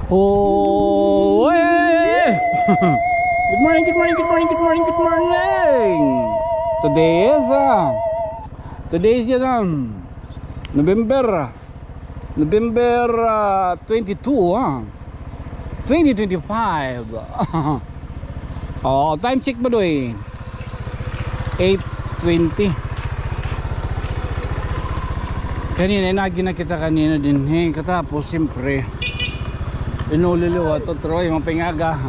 Oh, hey! Good morning, good morning, good morning, good morning, good morning. Today is November 22, 2025. Oh, time check ba doy? 8:20. Kanina na kita kanina din katapos siyempre inululuwat otro yung pingaga.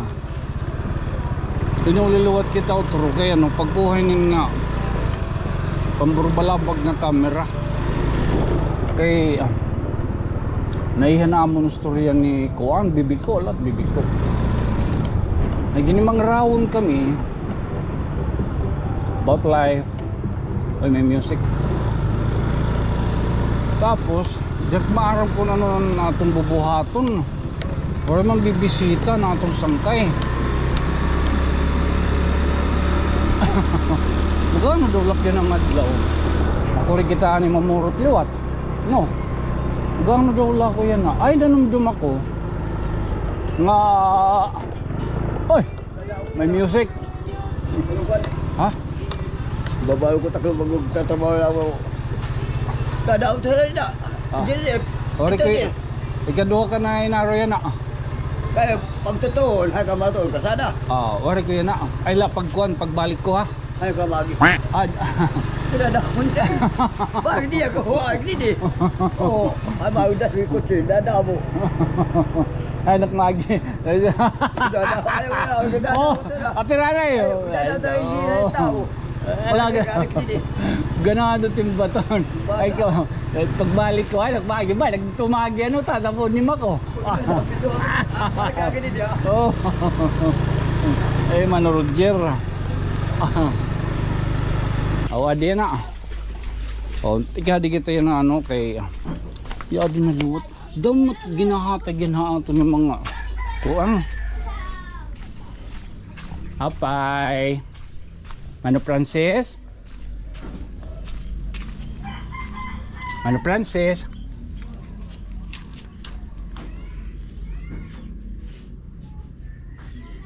Inululuwat kita otro kaya no pagbuhay nin nga pamburbalabag na camera kay naihanaan mo ng storya ni Kuan, bibiko at bibiko. Naginimang rawon kami about life. Oy, may music. Tapos diyak maarap ko na nun atong bubuhaton. Wala man bibisita na atong Sangkay. Bukan nadulak yan ang adlaw. Ako rin kita ni mamurot liwat. No. Bukan nadulak ko yan na. Ay, danumdum ako. Nga. Oy, may music. Ha? Babaw ko taklo magtatrabaho lang ako. Tadaw tayo na. Hindi. Ori ko. Ikaduha ka na inaro yan na. Kaya pagtutuon, hay ka matuon ka sana. Ori ko yan na. Ay la pagkuan pagbalik ko ha. Hay ka magi. Tadaw mo niya. Bakit di ako huwag di. Oo, ay maudas ko kutsi. Tadaw mo. Ay nakmagi. Tadaw. Ayaw mo na. Oh, apiranay. Tadaw tayo hindi na tao. Alaga. Ganado timbaton. Ay ko, pagbalik ko ay nagmagi ba? Nagtumagi ano tatapon ni Mako. Oh. Eh Mano Roger. Awa din na. Oh, tika di kita yan ano kay ya di naluwat. Damot ginahatag yan ha ato ng mga kuan. Apay. Mano Francis? Mano Francis?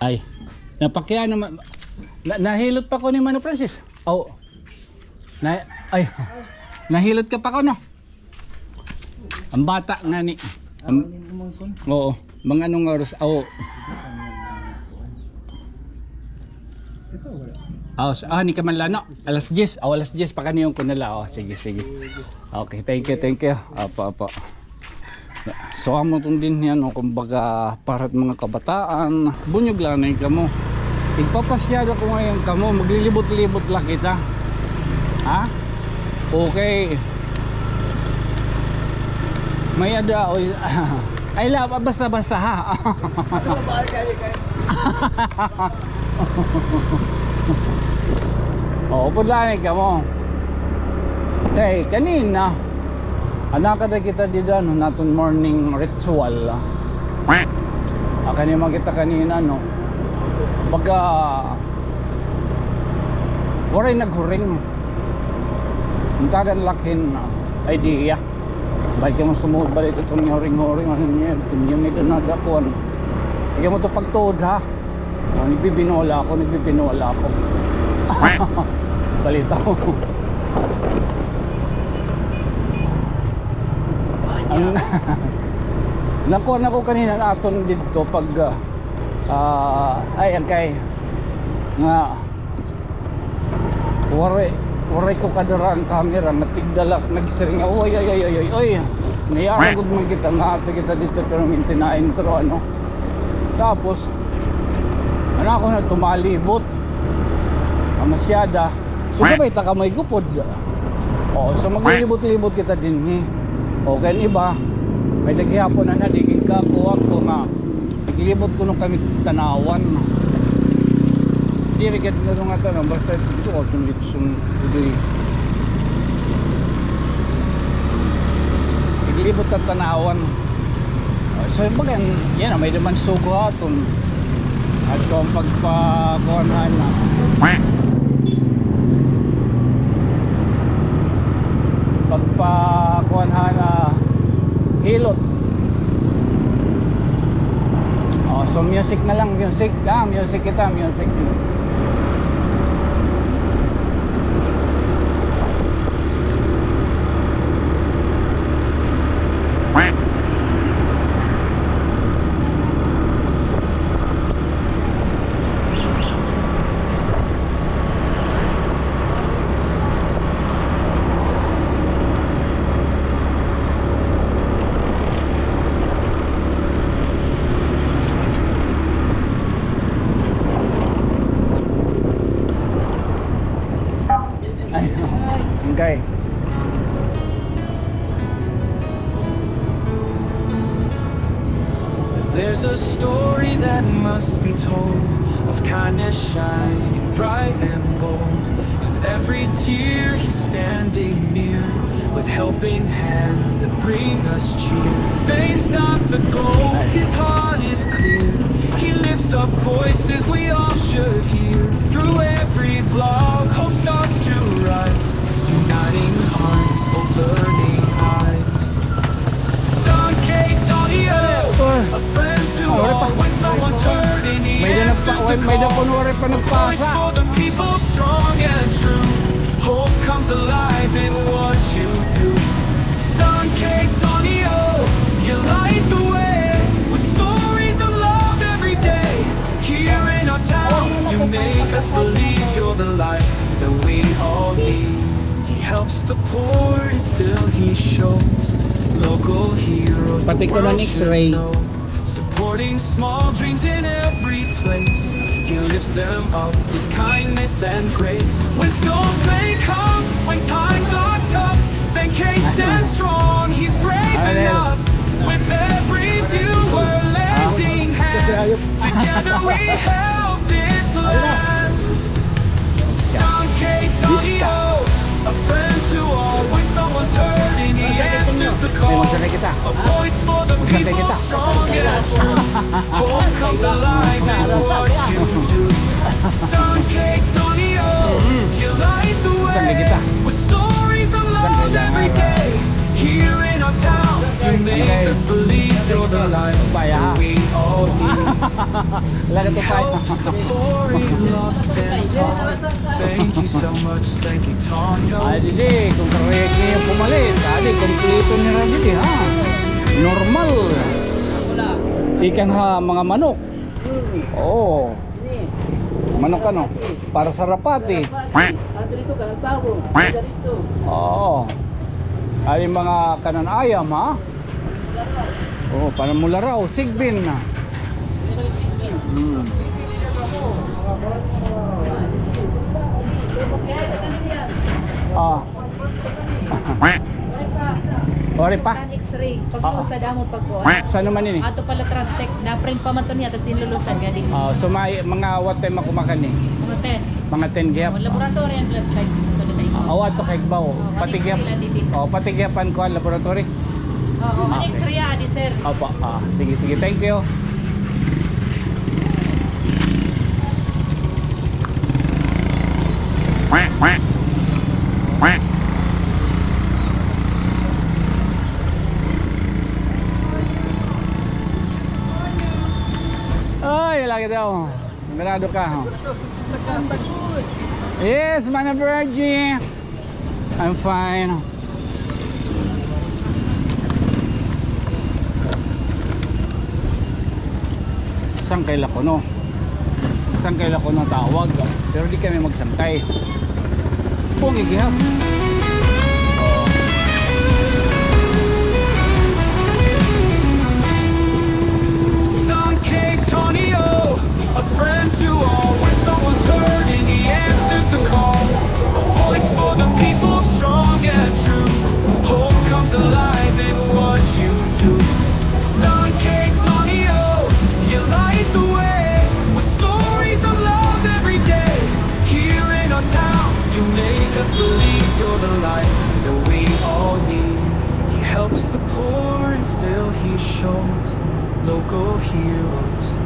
Ay, napakya naman. Nahilot pa ko ni Mano Francis. Oh. Ay. Nahilot ka pa ko no. Ang bata nga ni. Oo, mga anong oras. Oh. Ni Kamanlano, alas 10. Alas 10 pa kaniyong kunala. Sige. Okay, thank you. Apa. So amo tong din yan, kumbaga parat mga kabataan. Bunyog lang na ka mo. Igpapasyado ko ngayon ka mo, maglilibot-libot lang kita. Ha? Okay. May ada ay la basta ha. Pudlanay ka mo. Okay, kanina anak kada kita dito no naton morning ritual. Kanina kita kanina no. Baga waray naghuring. Untagan lakin idea. Baik mo sumuod balik itong huring-huring ano niya, yung ito nadakuan. Kaya mo to pagtuod ha. Nagbibinola ako. Balita ko. Nakuha ko kanina naton dito pag ay kay nga waray ko kadara ang camera natigdala nagsiring oy nayara gud man kita nga ato kita dito pero minti na intro ano. Tapos ako na tumalibot masyada so sabay ta ka may gupod. So maglilibot-libot kita din okay iba may naghihapon na nadigig ka kuha ko nga naglibot ko nung kami tanawan dirigat na nung ata no basta ito ko itong litsun naglibot at tanawan so bagan yan may naman sugo aton at kung pagpakuhanan na pagpakuhanan na hilot So music na lang, music. Music kita, music. Sangkay. There's a story that must be told of kindness shining bright and bold. In every tear he's standing near with helping hands that bring us cheer. Fame's not the goal, his heart is clear. He lifts up voices we all should hear. Through every vlog, hope starts to rise, uniting hearts, oh burning eyes. Sangkay, a friend to all when someone's hurting. He answers the call. A voice for the people, strong and true. Hope comes alive in what you do. Sangkay, you light the way with stories of love every day. Here in our town, you make us believe you're the light that we all need. He helps the poor and still he shows local heroes the Pati ko world ng should X-ray. know. Supporting small dreams in every place. He lifts them up with kindness and grace. When storms may come, when times are tough, Sangkay stands strong, he's brave enough. With every view we're lending hand, together we help this land. Sangkay, a friend to all when someone's hurting, he answers the call. A voice for the people, strong and true. Hope comes alive in what you do. Sangkay, you light the way with stories of love every day. Here in our town, you make us believe you're the light that we all need. Helps the poor in love stands tall. Thank you so much, Sangkay. Didi, kung karek niya pumalit, kompleto niya rin didi, ha? Normal. Ikan ha, mga manok. Oo. Manok ano? Para sa rapati. Oo. Ay mga kanan ayam, ha? Oo, para mula raw, sigbin na. Ori pa? X-ray. Paglusa damo pagkuha. Saan naman ini? Ato pala Trantec. Na-print pa man to niya. Tapos inlulusan ka din. So may mga what time makumakan ni? Mga 10. Mga 10 gap. Laboratory and blood type. Ato kay baw. Patigya. Patigyapan ko ang laboratory. Oo, X-ray adi sir. Opo. Sige, sige. Thank you. Ay, lagi daw. Ganado ka, ha? Yes, Mana Virgie. I'm fine. Sangkay Lakono. Sangkay Lakono tawag. Pero di kami magsangkay. Pungigihap. A friend to all when someone's hurting, he answers the call. A voice for the people, strong and true. Hope comes alive in what you do. Sangkay, you light the way with stories of love every day. Here in our town, you make us believe you're the light that we all need. He helps the poor and still he shows local heroes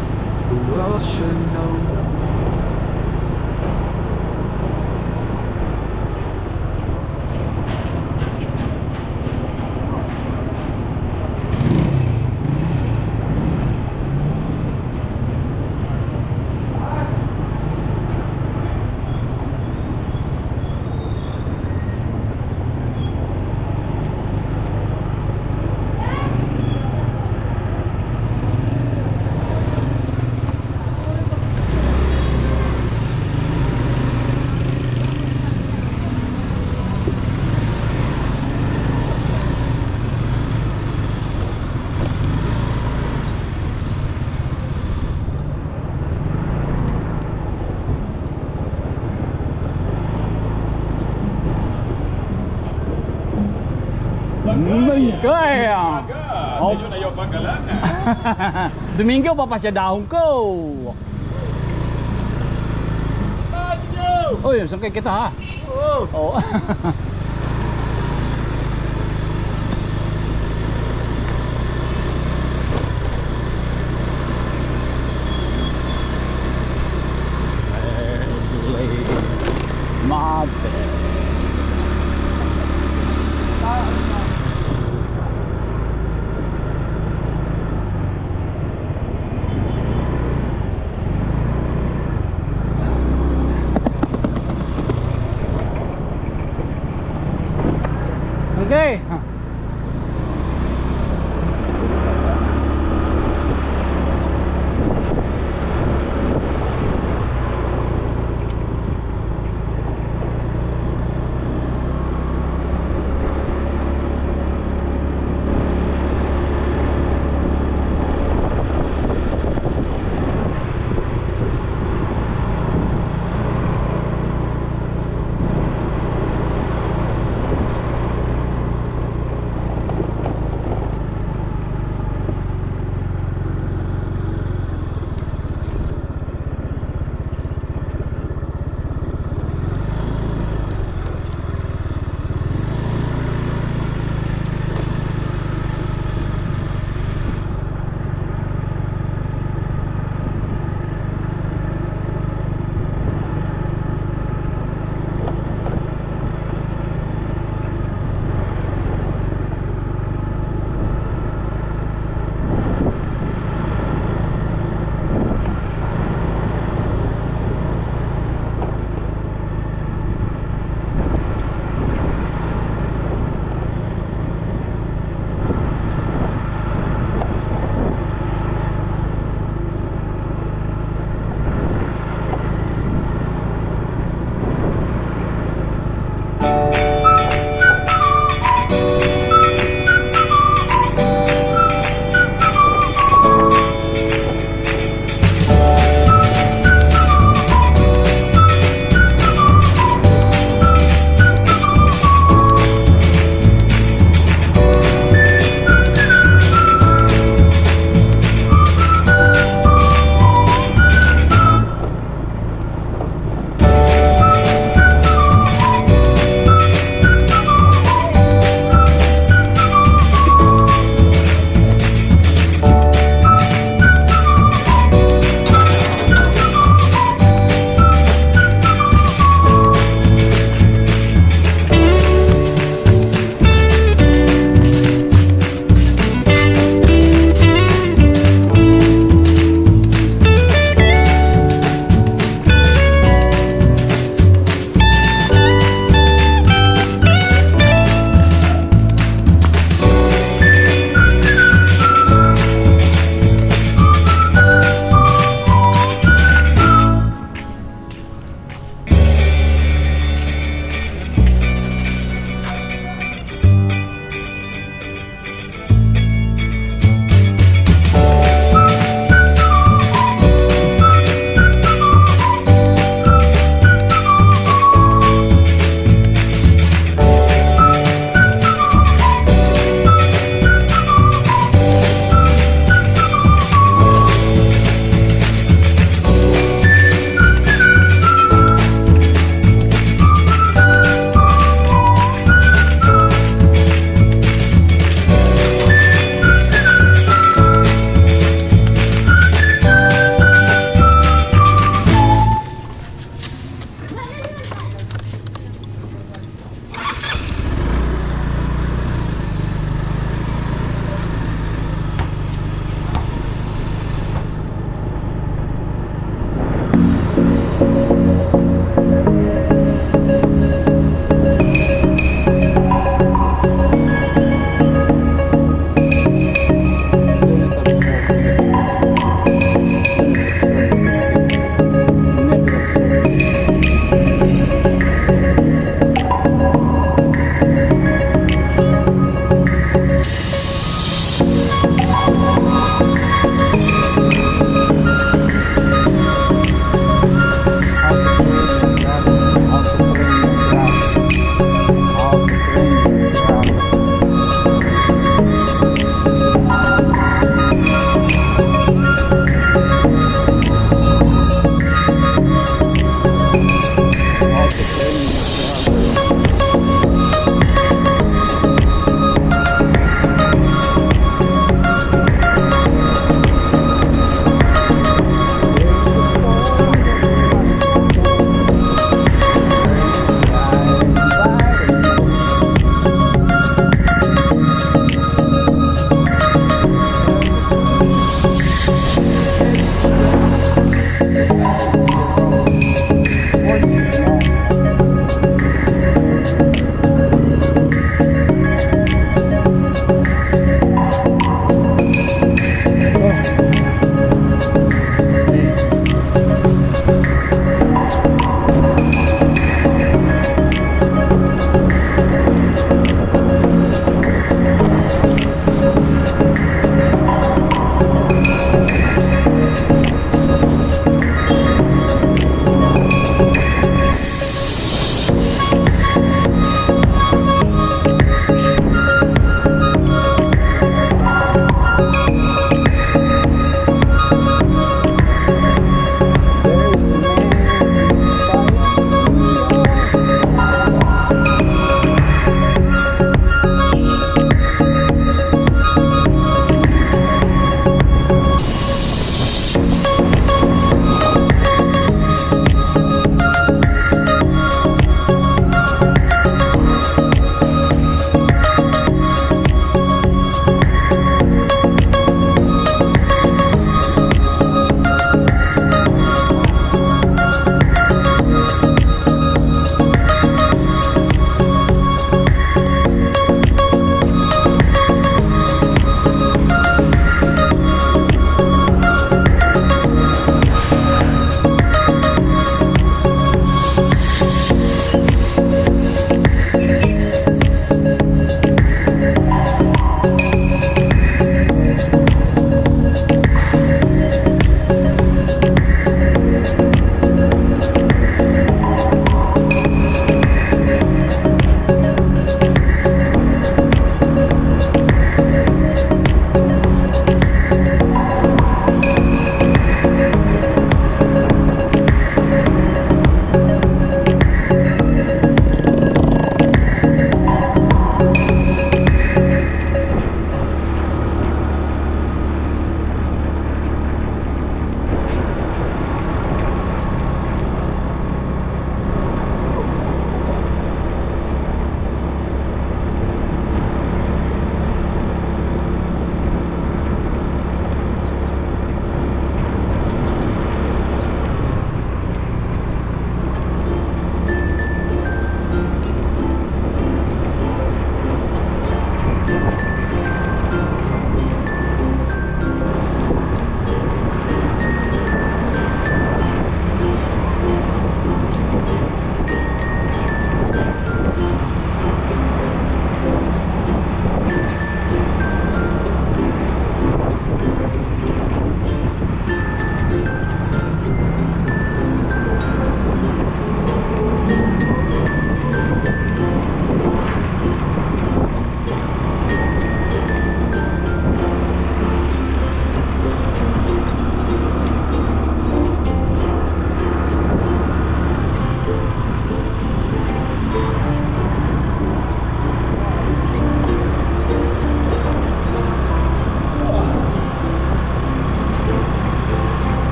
the world should know. Sangkay. Oh. Medyo na yung bagalan. Domingo papasya dahon ko. Oy, sangkay kita ha. Oh. Mate.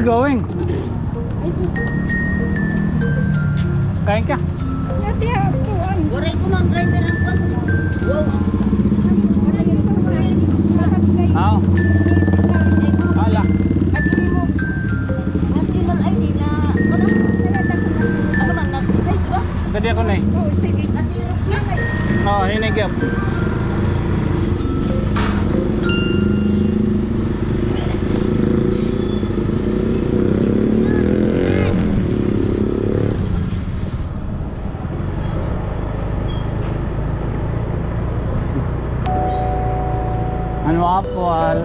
you going? Kain ka? Waray ko mang driver ang kwan. Wow. Oo. Ala. National ID na, ano man, ay, diba? Pwede ako na eh. Nasirok na. Oo, hinigap. Ano apple?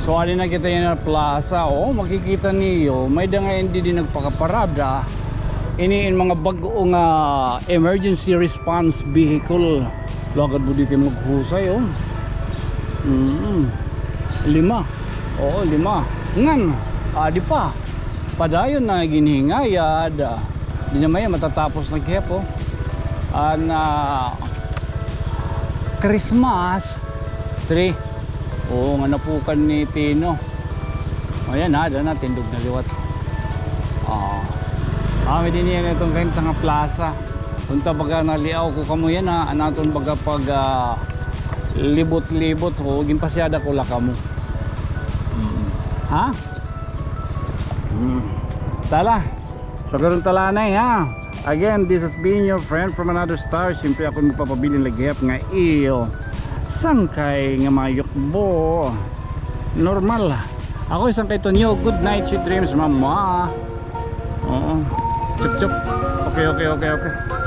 So ali na kita yung plaza, oh makikita niyo, may da nga hindi din nagpakaparada. Ini mga bagong emergency response vehicle. Lagad mo dito maghusay, oh. Lima. Oo, 5. Ngan, di pa. Padayon na ginhingayad. Di na maya matatapos na kepo. Christmas tree. Oo, nga napukan ni Tino. Ayan ha, doon na, tindog na liwat. May din yan itong renta nga plaza. Punta baga naliaw ko kamo yan ha. Anaton baga pag libot-libot ho. Gimpasyada ko la kamo. Ha? Tala. So karon talanay ha. Again, this has been your friend from another star. Siyempre ako magpapabiling lagihap nga iyo. Sangkay nga mayokbo. Normal. Ako isang kay Tonyo. Good night, sweet dreams, mama. Oo. Chup chup. Okay.